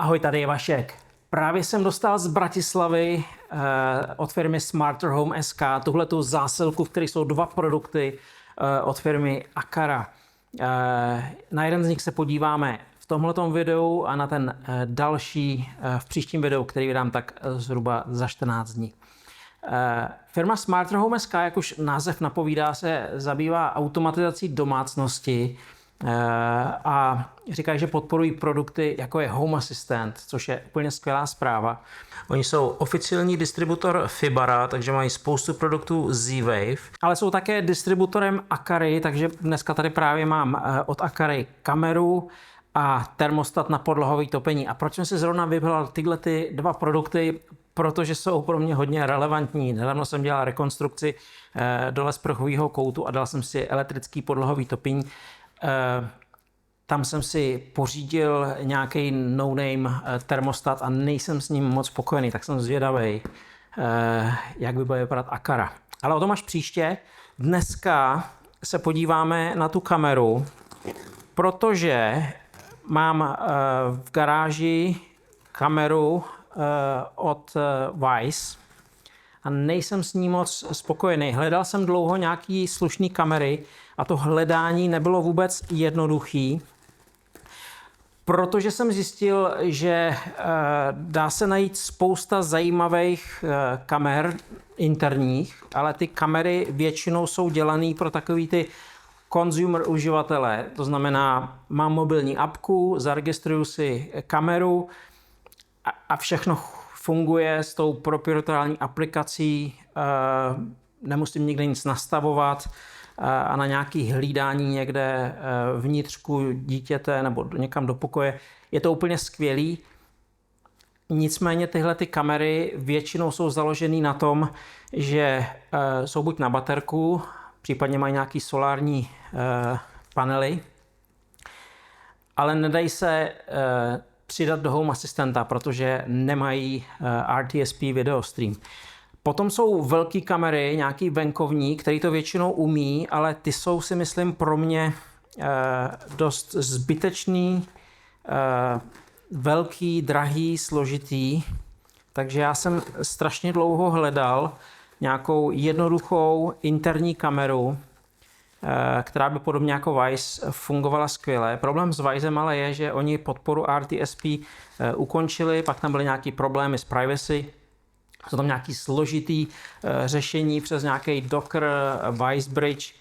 Ahoj, tady je Vašek. Právě jsem dostal z Bratislavy od firmy Smarter Home SK tuhletu zásilku, v které jsou dva produkty od firmy Aqara. Na jeden z nich se podíváme v tomhletom videu a na ten další v příštím videu, který vydám tak zhruba za 14 dní. Firma Smarter Home SK, jak už název napovídá, se zabývá automatizací domácnosti a říkají, že podporují produkty jako je Home Assistant, což je úplně skvělá zpráva. Oni jsou oficiální distributor Fibara, takže mají spoustu produktů Z-Wave, ale jsou také distributorem Aqary, takže dneska tady právě mám od Aqary kameru a termostat na podlahový topení. A proč jsem si zrovna vybral tyhle dva produkty? Protože jsou pro mě hodně relevantní. Nedávno jsem dělal rekonstrukci dole sprchového koutu a dal jsem si elektrický podlahový topení. Tam jsem si pořídil nějaký no-name termostat a nejsem s ním moc spokojený, tak jsem zvědavý, jak by bude vypadat Aqara. Ale o tom až příště. Dneska se podíváme na tu kameru, protože mám v garáži kameru od Wyze a nejsem s ní moc spokojený. Hledal jsem dlouho nějaký slušný kamery a to hledání nebylo vůbec jednoduchý, protože jsem zjistil, že dá se najít spousta zajímavých kamer interních, ale ty kamery většinou jsou dělané pro takový ty consumer uživatele. To znamená, mám mobilní apku, zaregistruju si kameru a všechno funguje s tou proprietární aplikací, nemusím nikde nic nastavovat a na nějaké hlídání někde vnitřku dítěte nebo někam do pokoje. Je to úplně skvělý. Nicméně tyhle ty kamery většinou jsou založené na tom, že jsou buď na baterku, případně mají nějaký solární panely, ale nedají se přidat do Home Assistanta, protože nemají RTSP video stream. Potom jsou velké kamery, nějaký venkovní, který to většinou umí, ale ty jsou, si myslím, pro mě dost zbytečný, velký, drahý, složitý. Takže já jsem strašně dlouho hledal nějakou jednoduchou interní kameru, která by podobně jako Wyze fungovala skvěle. Problém s Wyzem ale je, že oni podporu RTSP ukončili, pak tam byly nějaké problémy s privacy, jsou tam nějaké složitý řešení přes nějaký Docker, Wyze Bridge,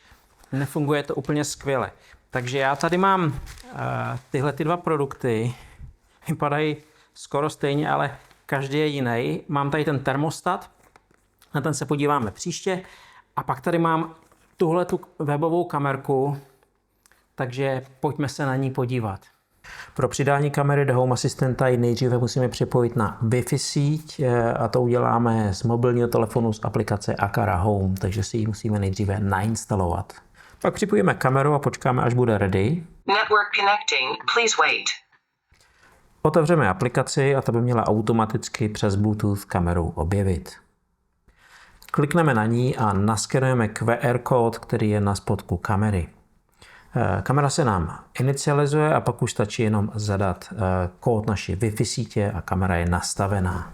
nefunguje to úplně skvěle. Takže já tady mám tyhle dva produkty, vypadají skoro stejně, ale každý je jiný. Mám tady ten termostat, na ten se podíváme příště, a pak tady mám tuhletu webovou kamerku, takže pojďme se na ní podívat. Pro přidání kamery do Home Assistanta ji nejdříve musíme připojit na Wi-Fi síť a to uděláme z mobilního telefonu z aplikace Aqara Home, takže si ji musíme nejdříve nainstalovat. Pak připojíme kameru a počkáme, až bude ready. Network connecting, please wait. Otevřeme aplikaci a ta by měla automaticky přes Bluetooth kameru objevit. Klikneme na ní a naskenujeme QR kód, který je na spodku kamery. Kamera se nám inicializuje a pak už stačí jenom zadat kód naší Wi-Fi sítě a kamera je nastavená.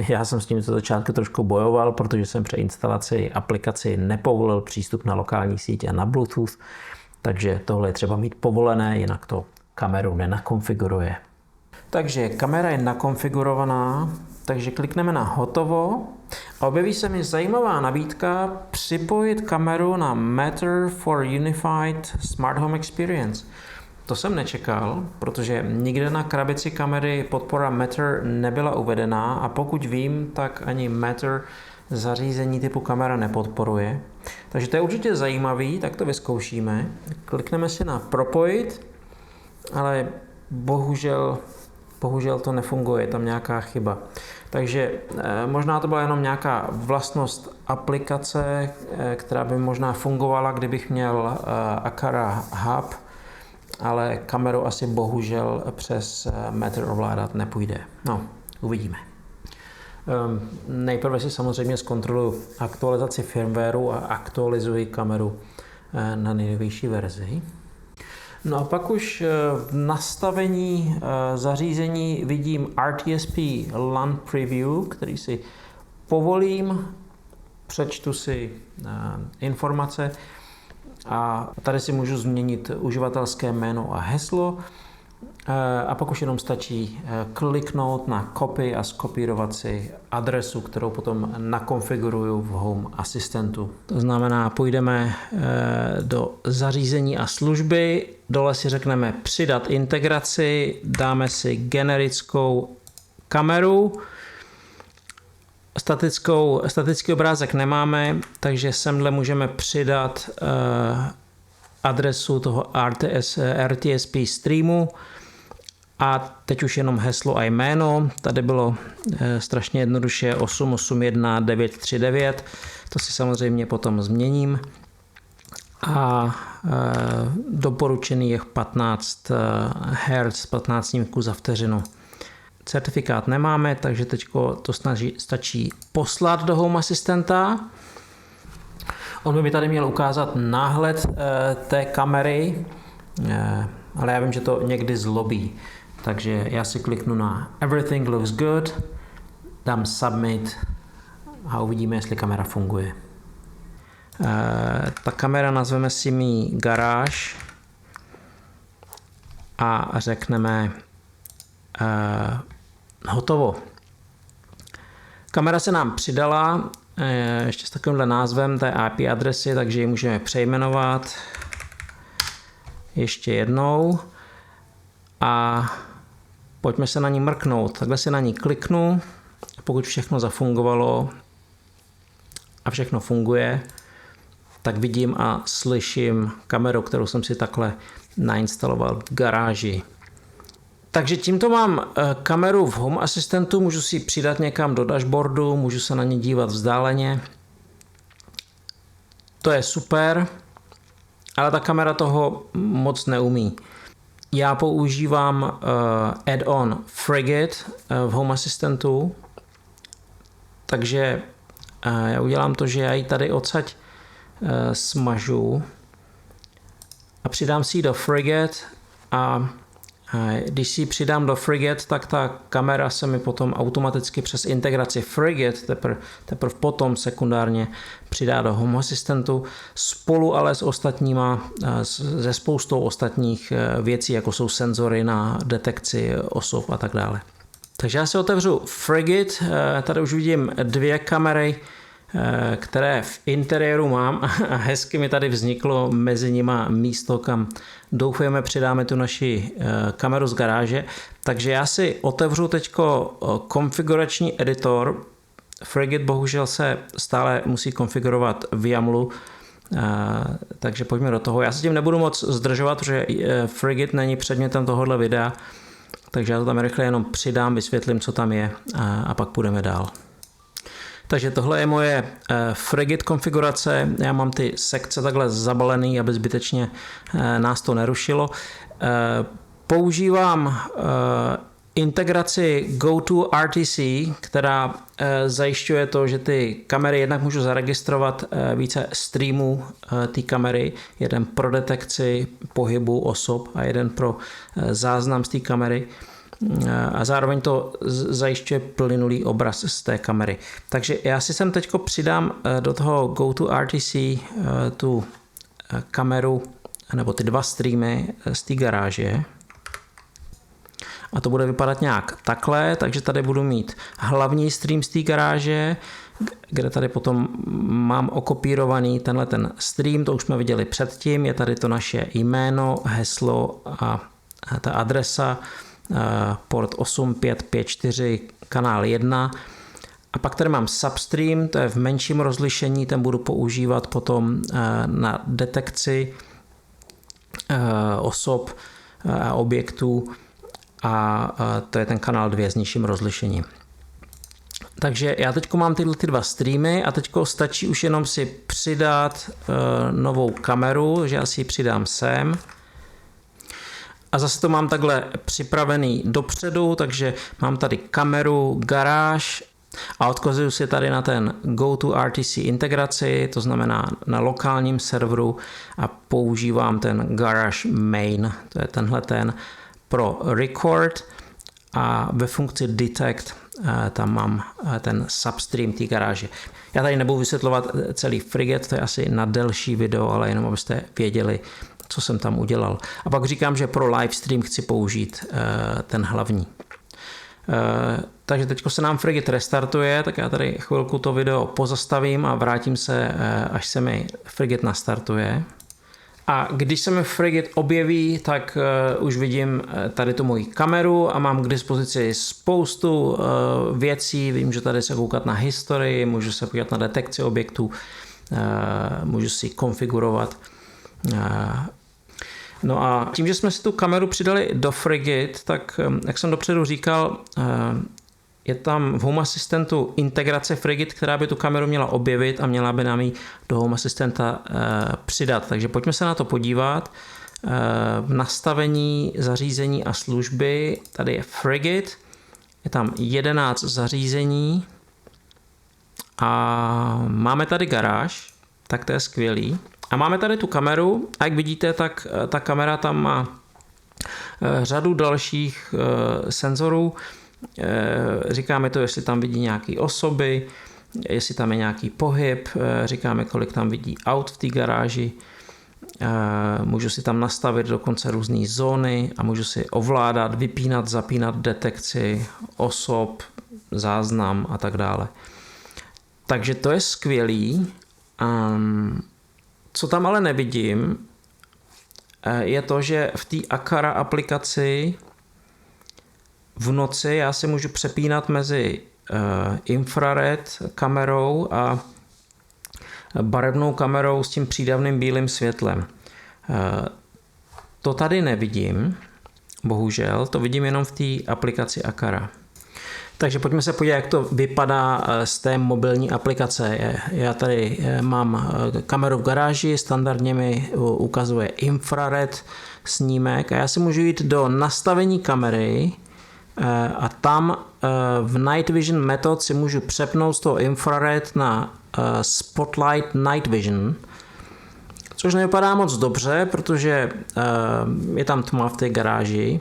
Já jsem s tím za začátku trošku bojoval, protože jsem při instalaci aplikaci nepovolil přístup na lokální sítě a na Bluetooth, takže tohle je třeba mít povolené, jinak to kameru nenakonfiguruje. Takže kamera je nakonfigurovaná, takže klikneme na hotovo a objeví se mi zajímavá nabídka připojit kameru na Matter for Unified Smart Home Experience. To jsem nečekal, protože nikde na krabici kamery podpora Matter nebyla uvedená a pokud vím, tak ani Matter zařízení typu kamera nepodporuje. Takže to je určitě zajímavý, tak to vyzkoušíme. Klikneme si na propojit, ale bohužel to nefunguje, je tam nějaká chyba. Takže možná to byla jenom nějaká vlastnost aplikace, která by možná fungovala, kdybych měl Aqara Hub, ale kameru asi bohužel přes Matter ovládat nepůjde. No, uvidíme. Nejprve si samozřejmě zkontroluji aktualizaci firmwareu a aktualizuji kameru na nejnovější verzi. No a pak už v nastavení zařízení vidím RTSP LAN Preview, který si povolím, přečtu si informace a tady si můžu změnit uživatelské jméno a heslo a pak už jenom stačí kliknout na copy a skopírovat si adresu, kterou potom nakonfiguruju v Home Asistentu. To znamená, půjdeme do zařízení a služby, dole si řekneme přidat integraci, dáme si generickou kameru, statický obrázek nemáme, takže semhle můžeme přidat adresu toho RTSP streamu a teď už jenom heslo a jméno. Tady bylo strašně jednoduše 881.939, to si samozřejmě potom změním a doporučený je 15 Hz, 15 snímků za vteřinu. Certifikát nemáme, takže teď to stačí poslat do Home Asistenta. On by mi tady měl ukázat náhled té kamery, ale já vím, že to někdy zlobí. Takže já si kliknu na Everything looks good, dám Submit a uvidíme, jestli kamera funguje. Ta kamera nazveme si mi garáž a řekneme hotovo. Kamera se nám přidala ještě s takovýmhle názvem té IP adresy, takže ji můžeme přejmenovat ještě jednou a pojďme se na ní mrknout. Takhle si na ní kliknu, pokud všechno zafungovalo a všechno funguje, tak vidím a slyším kameru, kterou jsem si takhle nainstaloval v garáži. Takže tímto mám kameru v Home Assistentu, můžu si ji přidat někam do dashboardu, můžu se na ní dívat vzdáleně. To je super, ale ta kamera toho moc neumí. Já používám add-on Frigate v Home Assistentu, takže já udělám to, že já ji tady odsaď smažu a přidám si ji do Frigate a když si ji přidám do Frigate, tak ta kamera se mi potom automaticky přes integraci Frigate teprve potom sekundárně přidá do Home Assistentu spolu ale s ostatníma, se spoustou ostatních věcí, jako jsou senzory na detekci osob a tak dále. Takže já si otevřu Frigate, tady už vidím dvě kamery, které v interiéru mám a hezky mi tady vzniklo mezi nima místo, kam doufujeme přidáme tu naši kameru z garáže. Takže já si otevřu teďko konfigurační editor. Frigate bohužel se stále musí konfigurovat v YAMLu, takže pojďme do toho. Já se tím nebudu moc zdržovat, protože Frigate není předmětem tohohle videa, takže já to tam rychle jenom přidám, vysvětlím, co tam je a pak půjdeme dál. Takže tohle je moje Frigate konfigurace. Já mám ty sekce takhle zabalený, aby zbytečně nás to nerušilo. Používám integraci GoToRTC, která zajišťuje to, že ty kamery jednak můžu zaregistrovat více streamů té kamery, jeden pro detekci pohybu osob a jeden pro záznam z té kamery. A zároveň to zajišťuje plynulý obraz z té kamery. Takže já si sem teďko přidám do toho GoToRTC tu kameru nebo ty dva streamy z té garáže. A to bude vypadat nějak takhle, takže tady budu mít hlavní stream z té garáže, kde tady potom mám okopírovaný tenhle ten stream, to už jsme viděli předtím, je tady to naše jméno, heslo a ta adresa, port 8554, kanál 1. A pak tady mám substream, to je v menším rozlišení, ten budu používat potom na detekci osob a objektů a to je ten kanál 2 s nižším rozlišením. Takže já teď mám tyhle dva streamy a teď stačí už jenom si přidat novou kameru, že já si ji přidám sem. A zase to mám takhle připravený dopředu, takže mám tady kameru, garáž A odkazuju si tady na ten GoToRTC integraci, to znamená na lokálním serveru a používám ten Garage Main, to je tenhle pro record a ve funkci detect tam mám ten substream té garáže. Já tady nebudu vysvětlovat celý Frigate, to je asi na delší video, ale jenom abyste věděli, co jsem tam udělal. A pak říkám, že pro livestream chci použít ten hlavní. Takže teď se nám Frigate restartuje, tak já tady chvilku to video pozastavím a vrátím se, až se mi Frigate nastartuje. A když se mi Frigate objeví, tak už vidím tady tu moji kameru a mám k dispozici spoustu věcí. Vím, že tady se koukat na historii, můžu se podívat na detekci objektů, můžu si konfigurovat. No a tím, že jsme si tu kameru přidali do Frigate, tak jak jsem dopředu říkal, je tam v Home Assistantu integrace Frigate, která by tu kameru měla objevit a měla by nám ji do Home Assistanta přidat. Takže pojďme se na to podívat. V nastavení zařízení a služby tady je Frigate, je tam 11 zařízení a máme tady garáž, tak to je skvělý. A máme tady tu kameru a jak vidíte, tak ta kamera tam má řadu dalších senzorů. Říkáme to, jestli tam vidí nějaké osoby, jestli tam je nějaký pohyb, říkáme, kolik tam vidí aut v té garáži. Můžu si tam nastavit dokonce různé zóny a můžu si ovládat, vypínat, zapínat detekci osob, záznam a tak dále. Takže to je skvělý. Co tam ale nevidím, je to, že v té Aqara aplikaci v noci já si můžu přepínat mezi infrared kamerou a barevnou kamerou s tím přídavným bílým světlem. To tady nevidím, bohužel, to vidím jenom v té aplikaci Aqara. Takže pojďme se podívat, jak to vypadá z té mobilní aplikace. Já tady mám kameru v garáži, standardně mi ukazuje infrared snímek a já si můžu jít do nastavení kamery a tam v Night Vision Method si můžu přepnout z toho infrared na Spotlight Night Vision, což nevypadá moc dobře, protože je tam tma v té garáži.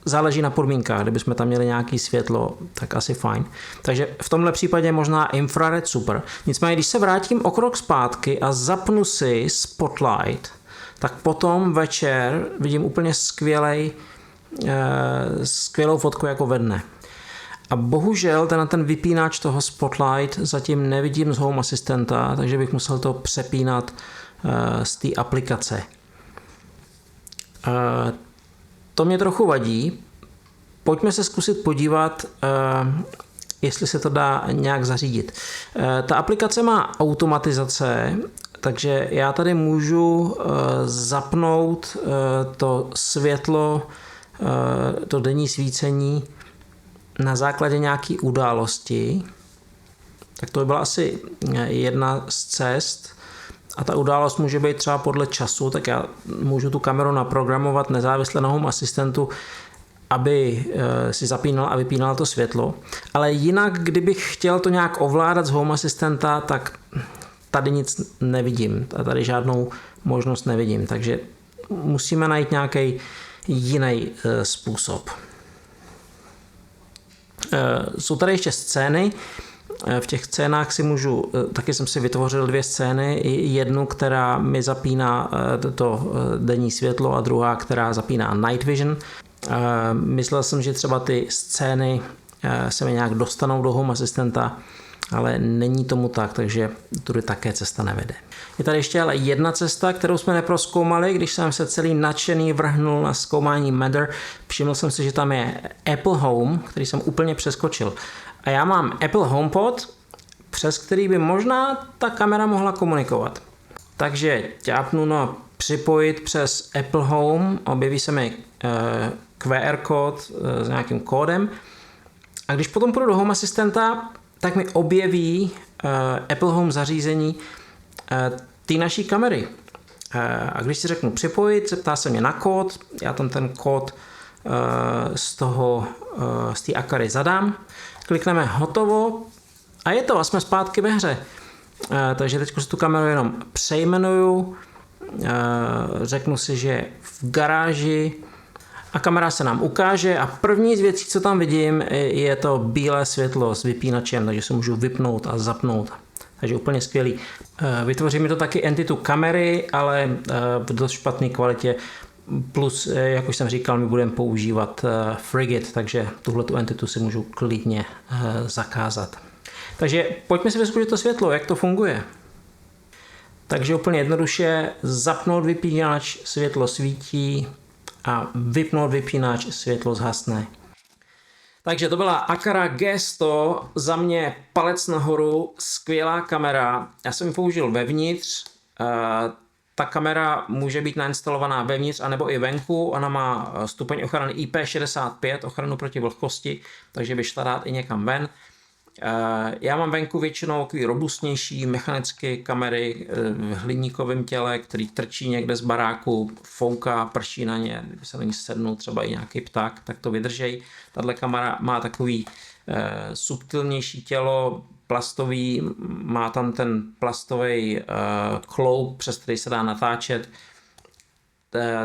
Záleží na podmínkách, kdybychom tam měli nějaké světlo, tak asi fajn. Takže v tomhle případě možná infrared super. Nicméně, když se vrátím o krok zpátky a zapnu si Spotlight, tak potom večer vidím úplně skvělou fotku jako ve dne. A bohužel ten vypínač toho Spotlight zatím nevidím z Home Assistanta, takže bych musel to přepínat z té aplikace. To mě trochu vadí. Pojďme se zkusit podívat, jestli se to dá nějak zařídit. Ta aplikace má automatizace, takže já tady můžu zapnout to světlo, to denní svícení na základě nějaké události. Tak to by byla asi jedna z cest. A ta událost může být třeba podle času, tak já můžu tu kameru naprogramovat nezávisle na Home Assistantu, aby si zapínala a vypínala to světlo. Ale jinak, kdybych chtěl to nějak ovládat z Home Assistanta, tak tady nic nevidím. Tady žádnou možnost nevidím. Takže musíme najít nějaký jiný způsob. Jsou tady ještě scény. V těch scénách si můžu, taky jsem si vytvořil 2 scény, jednu, která mi zapíná to denní světlo a druhá, která zapíná Night Vision. Myslel jsem, že třeba ty scény se mi nějak dostanou do Home Assistanta, ale není tomu tak, takže tudy také cesta nevede. Je tady ještě ale jedna cesta, kterou jsme neprozkoumali, když jsem se celý nadšený vrhnul na zkoumání Matter, všiml jsem si, že tam je Apple Home, který jsem úplně přeskočil. A já mám Apple HomePod, přes který by možná ta kamera mohla komunikovat. Takže ťápnu na připojit přes Apple Home, objeví se mi QR kód s nějakým kódem. A když potom půjdu do Home Assistanta, tak mi objeví Apple Home zařízení té naší kamery. A když si řeknu připojit, zeptá se mě na kód, já tam ten kód z toho z té Akary zadám, klikneme hotovo a je to a jsme zpátky ve hře. Takže teď si tu kameru jenom přejmenuju, řeknu si, že je v garáži a kamera se nám ukáže a první z věcí, co tam vidím, je to bílé světlo s vypínačem, takže se můžu vypnout a zapnout. Takže úplně skvělý. Vytvoří mi to taky entitu kamery, ale v dost špatné kvalitě. Plus, jak už jsem říkal, my budeme používat Frigate, takže tuhletu entitu si můžu klidně zakázat. Takže pojďme si vyzkoušet to světlo, jak to funguje. Takže úplně jednoduše zapnout vypínač, světlo svítí a vypnout vypínač, světlo zhasne. Takže to byla Akara G100, za mě palec nahoru, skvělá kamera. Já jsem ji použil vevnitř, ta kamera může být nainstalovaná vevnitř anebo i venku, ona má stupeň ochrany IP65, ochranu proti vlhkosti, takže by šla dát i někam ven. Já mám venku většinou takový robustnější mechanické kamery v hliníkovém těle, který trčí někde z baráku, fouká, prší na ně, kdyby se na ní sednul třeba i nějaký pták, tak to vydržej. Tahle kamera má takový subtilnější tělo, plastový, má tam ten plastový kloub, přes který se dá natáčet.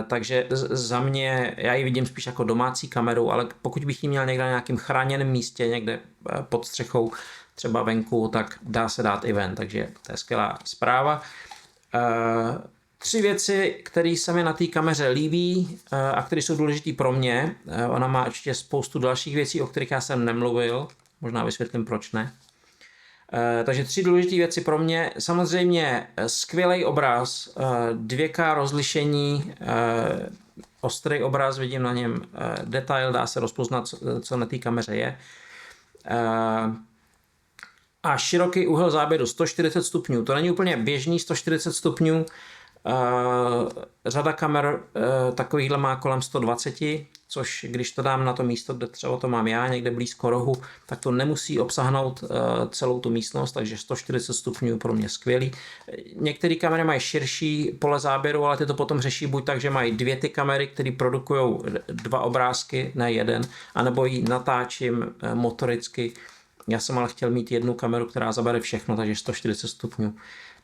Takže za mě, já ji vidím spíš jako domácí kameru, ale pokud bych ji měl někde na nějakém chráněném místě, někde pod střechou, třeba venku, tak dá se dát i ven, takže to je skvělá zpráva. 3 věci, které se mi na té kameře líbí a které jsou důležité pro mě. Ona má určitě spoustu dalších věcí, o kterých já jsem nemluvil, možná vysvětlím, proč ne. Takže 3 důležité věci pro mě. Samozřejmě skvělý obraz, 2K rozlišení, ostrý obraz, vidím na něm detail, dá se rozpoznat, co na té kameře je. A široký úhel záběru 140 stupňů. To není úplně běžný 140 stupňů. Řada kamer takovýhle má kolem 120, což když to dám na to místo, kde třeba to mám já, někde blízko rohu, tak to nemusí obsáhnout celou tu místnost, takže 140 stupňů pro mě skvělý. Některé kamery mají širší pole záběru, ale ty to potom řeší buď tak, že mají 2 ty kamery, které produkují 2 obrázky, ne jeden, anebo ji natáčím motoricky. Já jsem ale chtěl mít jednu kameru, která zabere všechno, takže 140 stupňů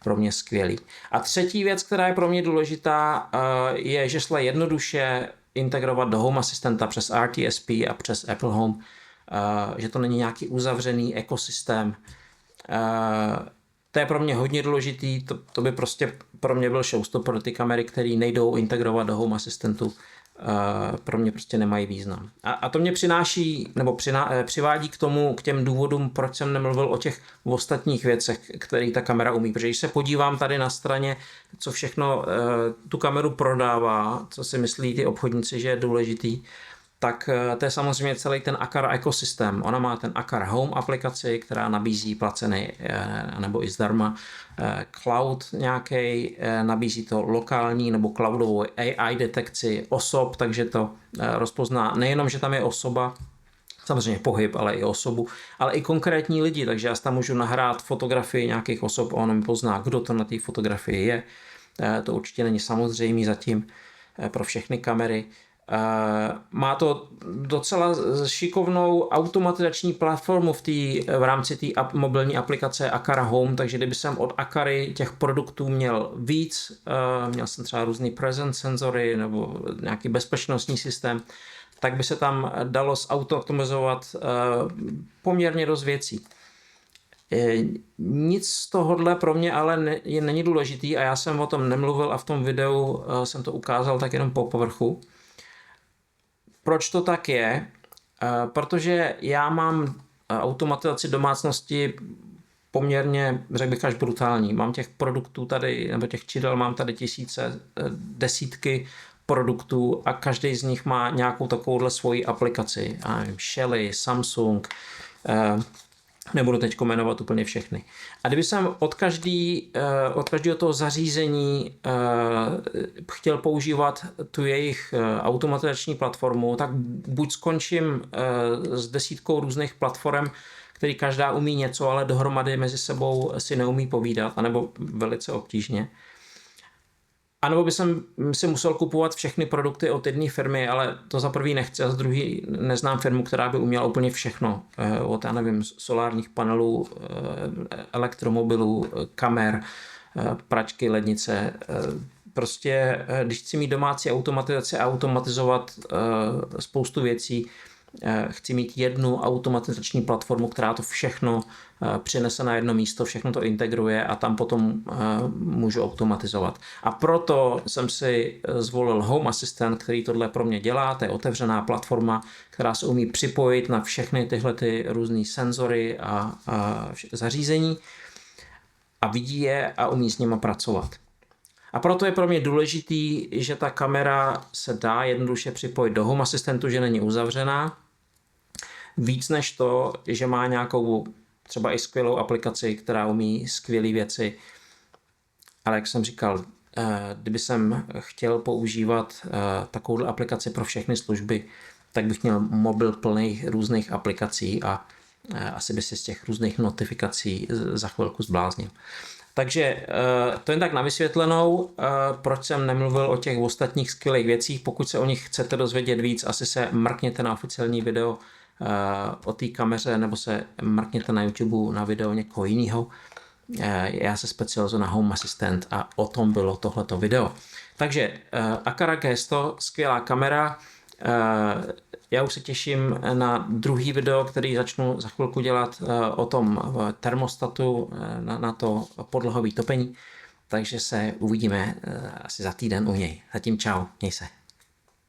pro mě skvělý. A třetí věc, která je pro mě důležitá, je, že šla jednoduše integrovat do Home Assistanta přes RTSP a přes Apple Home, že to není nějaký uzavřený ekosystém. To je pro mě hodně důležitý, to by prostě pro mě byl showstopper, ty kamery, které nejdou integrovat do Home Assistantu, pro mě prostě nemají význam. A to mě přináší, nebo přivádí k těm důvodům, proč jsem nemluvil o těch ostatních věcech, které ta kamera umí. Protože když se podívám tady na straně, co všechno tu kameru prodává, co si myslí ty obchodníci, že je důležitý, tak to je samozřejmě celý ten Akara ekosystém. Ona má ten Akara Home aplikaci, která nabízí placený nebo i zdarma cloud nějaký, nabízí to lokální nebo cloudovou AI detekci osob, takže to rozpozná nejenom, že tam je osoba, samozřejmě pohyb, ale i osobu, ale i konkrétní lidi, takže já tam můžu nahrát fotografii nějakých osob a on mi pozná, kdo to na té fotografii je. To určitě není samozřejmé zatím pro všechny kamery. Má to docela šikovnou automatizační platformu v rámci té mobilní aplikace Akara Home, takže kdyby jsem od Akary těch produktů měl víc, měl jsem třeba různý presence senzory nebo nějaký bezpečnostní systém, tak by se tam dalo zautomatizovat poměrně dost věcí. Nic z tohohle pro mě ale není důležitý a já jsem o tom nemluvil a v tom videu jsem to ukázal tak jenom po povrchu. Proč to tak je? Protože já mám automatizaci domácnosti poměrně, řekl bych, až brutální. Mám těch produktů tady, nebo těch čidel mám tady tisíce, desítky produktů a každý z nich má nějakou takovouhle svoji aplikaci. Shelly, Samsung, nebudu teď jmenovat úplně všechny. A kdyby jsem od každého toho zařízení chtěl používat tu jejich automatizační platformu, tak buď skončím s desítkou různých platform, který každá umí něco, ale dohromady mezi sebou si neumí povídat, anebo velice obtížně. anebo by jsem si musel kupovat všechny produkty od jedné firmy, ale to za prvý nechci a za druhý neznám firmu, která by uměla úplně všechno. Od, já nevím, solárních panelů, elektromobilů, kamer, pračky, lednice. Prostě, když chci mít domácí automatizaci a automatizovat spoustu věcí, chci mít jednu automatizační platformu, která to všechno přinese na jedno místo, všechno to integruje a tam potom můžu automatizovat. A proto jsem si zvolil Home Assistant, který tohle pro mě dělá. To je otevřená platforma, která se umí připojit na všechny tyhle ty různé senzory a zařízení a vidí je a umí s nimi pracovat. A proto je pro mě důležitý, že ta kamera se dá jednoduše připojit do Home Assistantu, že není uzavřená. Víc než to, že má nějakou třeba i skvělou aplikaci, která umí skvělé věci. Ale jak jsem říkal, kdyby jsem chtěl používat takovou aplikaci pro všechny služby, tak bych měl mobil plný různých aplikací a asi by si z těch různých notifikací za chvilku zbláznil. Takže to jen tak na vysvětlenou, proč jsem nemluvil o těch ostatních skvělých věcích. Pokud se o nich chcete dozvědět víc, asi se mrkněte na oficiální video o té kameře nebo se mrkněte na YouTube na video někoho jiného. Já se specializuji na Home Assistant a o tom bylo tohleto video. Takže Aqara G100, skvělá kamera. Já už se těším na druhý video, který začnu za chvilku dělat o tom termostatu na to podlahové topení. Takže se uvidíme asi za týden u něj. Zatím čau, měj se.